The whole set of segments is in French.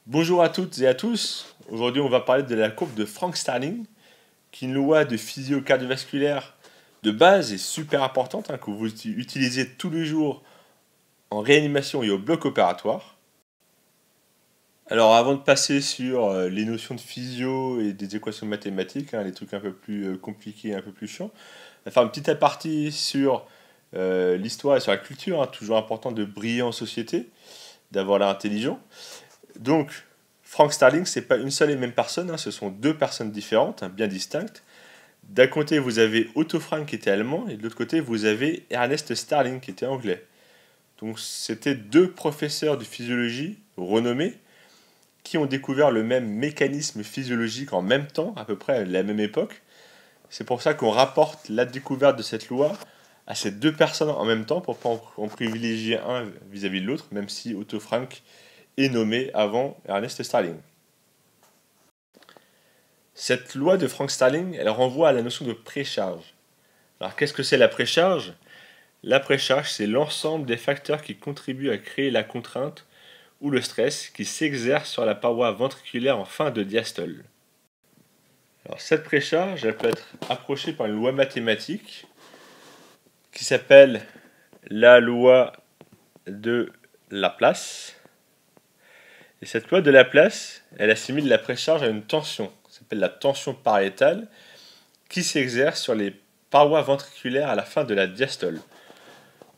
Bonjour à toutes et à tous. Aujourd'hui, on va parler de la courbe de Frank Starling, qui est une loi de physio cardiovasculaire de base et super importante que vous utilisez tous les jours en réanimation et au bloc opératoire. Alors, avant de passer sur les notions de physio et des équations mathématiques, les trucs un peu plus compliqués, un peu plus chiants, on va faire une petite aparté sur l'histoire et sur la culture, toujours important de briller en société, d'avoir l'air intelligent. Donc, Frank Starling, c'est pas une seule et même personne, ce sont deux personnes différentes, bien distinctes. D'un côté, vous avez Otto Frank qui était allemand, et de l'autre côté, vous avez Ernest Starling qui était anglais. Donc, c'était deux professeurs de physiologie renommés qui ont découvert le même mécanisme physiologique en même temps, à peu près à la même époque. C'est pour ça qu'on rapporte la découverte de cette loi à ces deux personnes en même temps pour ne pas en privilégier un vis-à-vis de l'autre, même si Otto Frank est nommé avant Ernest Starling. Cette loi de Frank Starling, elle renvoie à la notion de précharge. Alors qu'est-ce que c'est la précharge? La précharge, c'est l'ensemble des facteurs qui contribuent à créer la contrainte ou le stress qui s'exerce sur la paroi ventriculaire en fin de diastole. Alors cette précharge, elle peut être approchée par une loi mathématique qui s'appelle la loi de Laplace. Et cette loi de Laplace, elle assimile la précharge à une tension, ça s'appelle la tension pariétale, qui s'exerce sur les parois ventriculaires à la fin de la diastole.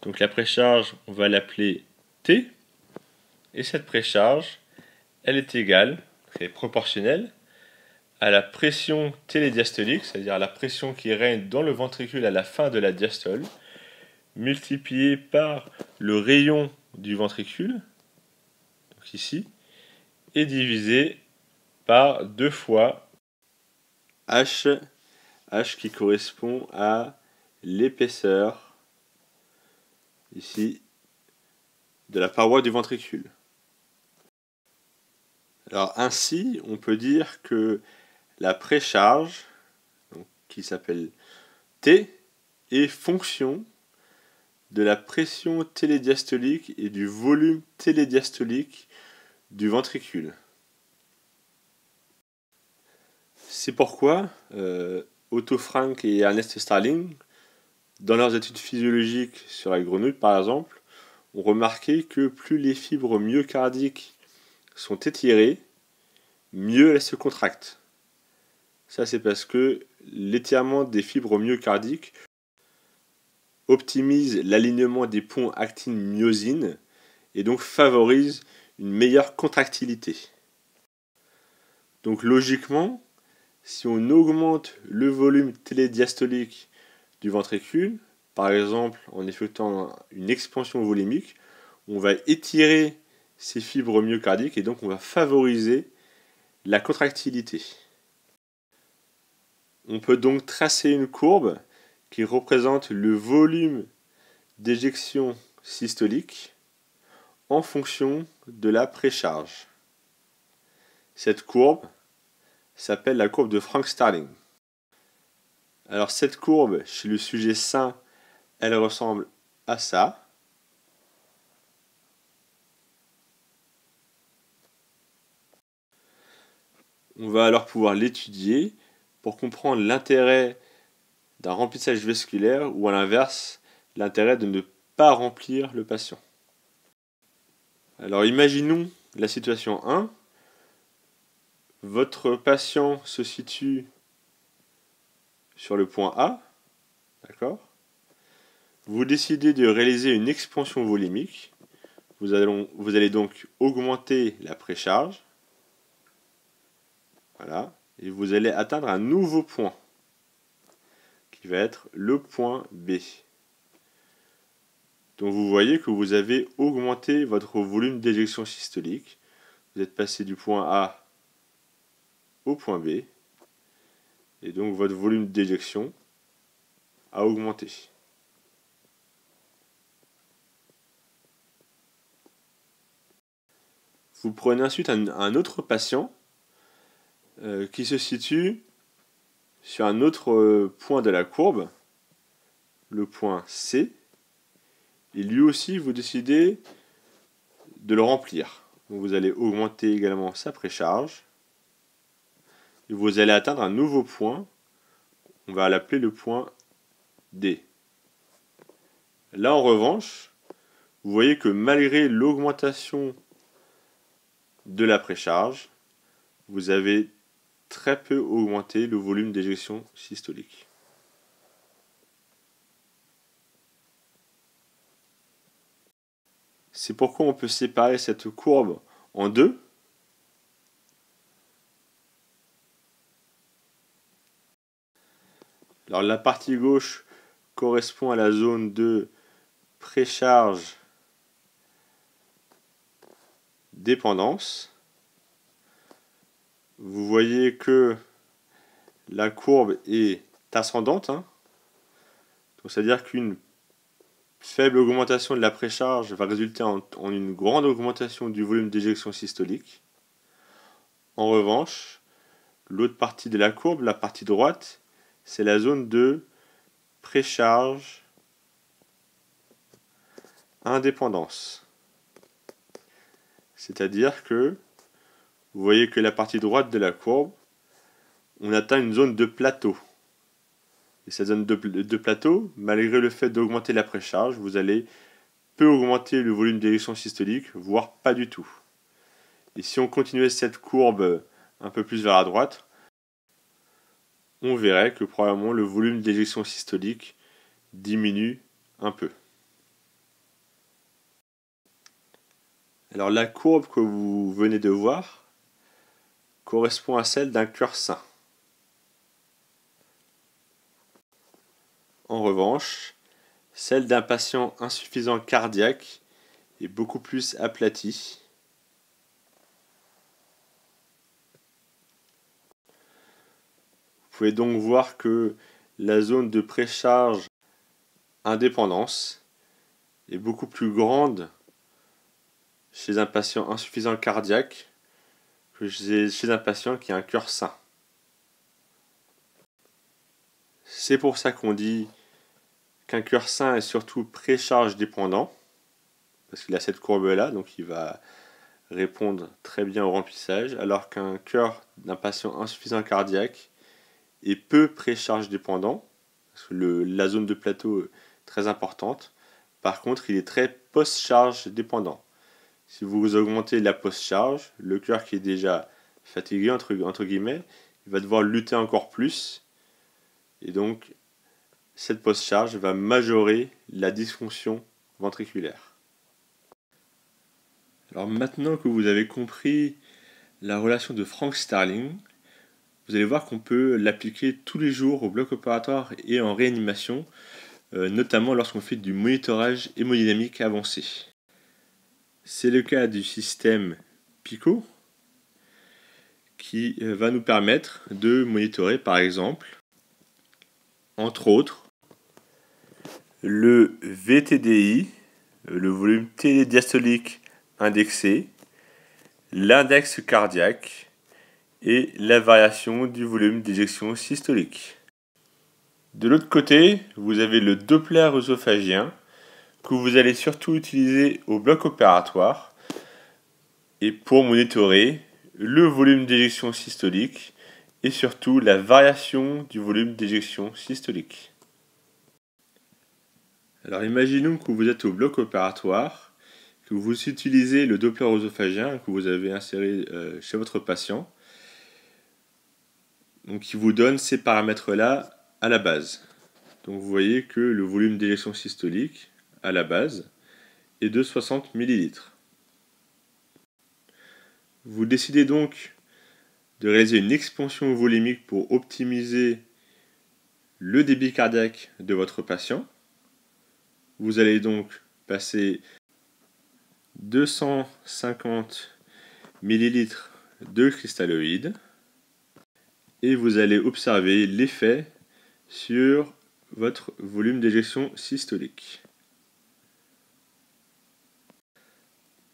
Donc la précharge, on va l'appeler T, et cette précharge, elle est égale, elle est proportionnelle, à la pression télédiastolique, c'est-à-dire à la pression qui règne dans le ventricule à la fin de la diastole, multipliée par le rayon du ventricule, donc ici, et divisée par 2 fois H, H qui correspond à l'épaisseur, ici, de la paroi du ventricule. Alors ainsi, on peut dire que la précharge, qui s'appelle T, est fonction de la pression télédiastolique et du volume télédiastolique du ventricule. C'est pourquoi Otto Frank et Ernest Starling, dans leurs études physiologiques sur la grenouille par exemple, ont remarqué que plus les fibres myocardiques sont étirées, mieux elles se contractent. Ça, c'est parce que l'étirement des fibres myocardiques optimise l'alignement des ponts actine-myosine et donc favorise une meilleure contractilité. Donc logiquement, si on augmente le volume télédiastolique du ventricule, par exemple en effectuant une expansion volumique, on va étirer ces fibres myocardiques et donc on va favoriser la contractilité. On peut donc tracer une courbe qui représente le volume d'éjection systolique en fonction de la précharge. Cette courbe s'appelle la courbe de Frank Starling. Alors cette courbe, chez le sujet sain, elle ressemble à ça. On va alors pouvoir l'étudier pour comprendre l'intérêt d'un remplissage vasculaire ou à l'inverse, l'intérêt de ne pas remplir le patient. Alors imaginons la situation 1. Votre patient se situe sur le point A, d'accord? Vous décidez de réaliser une expansion volumique. Vous allez donc augmenter la précharge. Voilà. Et vous allez atteindre un nouveau point, qui va être le point B. Donc vous voyez que vous avez augmenté votre volume d'éjection systolique. Vous êtes passé du point A au point B. Et donc votre volume d'éjection a augmenté. Vous prenez ensuite un autre patient qui se situe sur un autre point de la courbe, le point C, et lui aussi vous décidez de le remplir. Donc vous allez augmenter également sa précharge. Et vous allez atteindre un nouveau point. On va l'appeler le point D. Là en revanche, vous voyez que malgré l'augmentation de la précharge, vous avez très peu augmenté le volume d'éjection systolique. C'est pourquoi on peut séparer cette courbe en deux. Alors la partie gauche correspond à la zone de précharge dépendance. Vous voyez que la courbe est ascendante, hein. C'est-à-dire qu'une faible augmentation de la précharge va résulter en une grande augmentation du volume d'éjection systolique. En revanche, l'autre partie de la courbe, la partie droite, c'est la zone de précharge indépendance. C'est-à-dire que vous voyez que la partie droite de la courbe, on atteint une zone de plateau. Et cette zone de plateau, malgré le fait d'augmenter la précharge, vous allez peu augmenter le volume d'éjection systolique, voire pas du tout. Et si on continuait cette courbe un peu plus vers la droite, on verrait que probablement le volume d'éjection systolique diminue un peu. Alors la courbe que vous venez de voir correspond à celle d'un cœur sain. En revanche, celle d'un patient insuffisant cardiaque est beaucoup plus aplatie. Vous pouvez donc voir que la zone de précharge indépendance est beaucoup plus grande chez un patient insuffisant cardiaque que chez un patient qui a un cœur sain. C'est pour ça qu'on dit qu'un cœur sain est surtout précharge dépendant, parce qu'il a cette courbe-là, donc il va répondre très bien au remplissage, alors qu'un cœur d'un patient insuffisant cardiaque est peu précharge dépendant, parce que la zone de plateau est très importante. Par contre, il est très post-charge dépendant. Si vous augmentez la post-charge, le cœur qui est déjà fatigué, entre guillemets, il va devoir lutter encore plus. Et donc, cette post-charge va majorer la dysfonction ventriculaire. Alors maintenant que vous avez compris la relation de Frank Starling, vous allez voir qu'on peut l'appliquer tous les jours au bloc opératoire et en réanimation, notamment lorsqu'on fait du monitorage hémodynamique avancé. C'est le cas du système PICO qui va nous permettre de monitorer par exemple, entre autres, le VTDI, le volume télédiastolique indexé, l'index cardiaque et la variation du volume d'éjection systolique. De l'autre côté, vous avez le Doppler œsophagien que vous allez surtout utiliser au bloc opératoire et pour monitorer le volume d'éjection systolique et surtout la variation du volume d'éjection systolique. Alors imaginons que vous êtes au bloc opératoire, que vous utilisez le Doppler œsophagien que vous avez inséré chez votre patient, donc qui vous donne ces paramètres-là à la base. Donc vous voyez que le volume d'éjection systolique à la base est de 60 ml. Vous décidez donc de réaliser une expansion volumique pour optimiser le débit cardiaque de votre patient. Vous allez donc passer 250 ml de cristalloïdes et vous allez observer l'effet sur votre volume d'éjection systolique.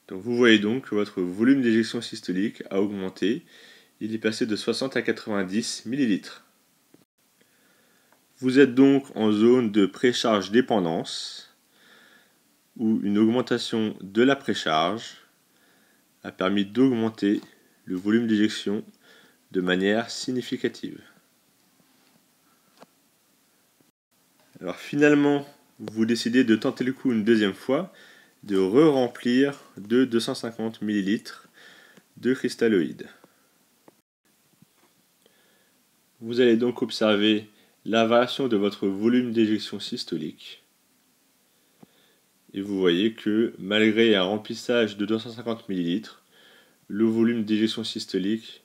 Donc vous voyez donc que votre volume d'éjection systolique a augmenté, il est passé de 60 à 90 ml. Vous êtes donc en zone de précharge dépendance, où une augmentation de la précharge a permis d'augmenter le volume d'éjection de manière significative. Alors finalement, vous décidez de tenter le coup une deuxième fois, de re-remplir de 250 ml de cristalloïdes. Vous allez donc observer la variation de votre volume d'éjection systolique. Et vous voyez que malgré un remplissage de 250 ml, le volume d'éjection systolique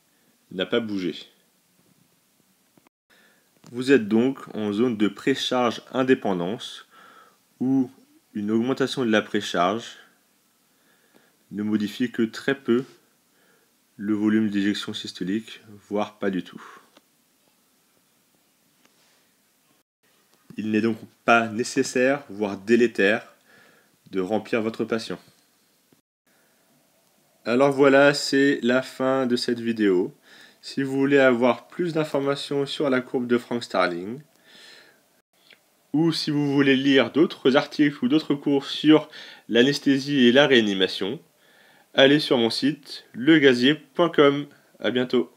n'a pas bougé. Vous êtes donc en zone de précharge indépendance où une augmentation de la précharge ne modifie que très peu le volume d'éjection systolique, voire pas du tout. Il n'est donc pas nécessaire, voire délétère, de remplir votre patient. Alors voilà, c'est la fin de cette vidéo. Si vous voulez avoir plus d'informations sur la courbe de Frank Starling, ou si vous voulez lire d'autres articles ou d'autres cours sur l'anesthésie et la réanimation, allez sur mon site legazier.com. À bientôt.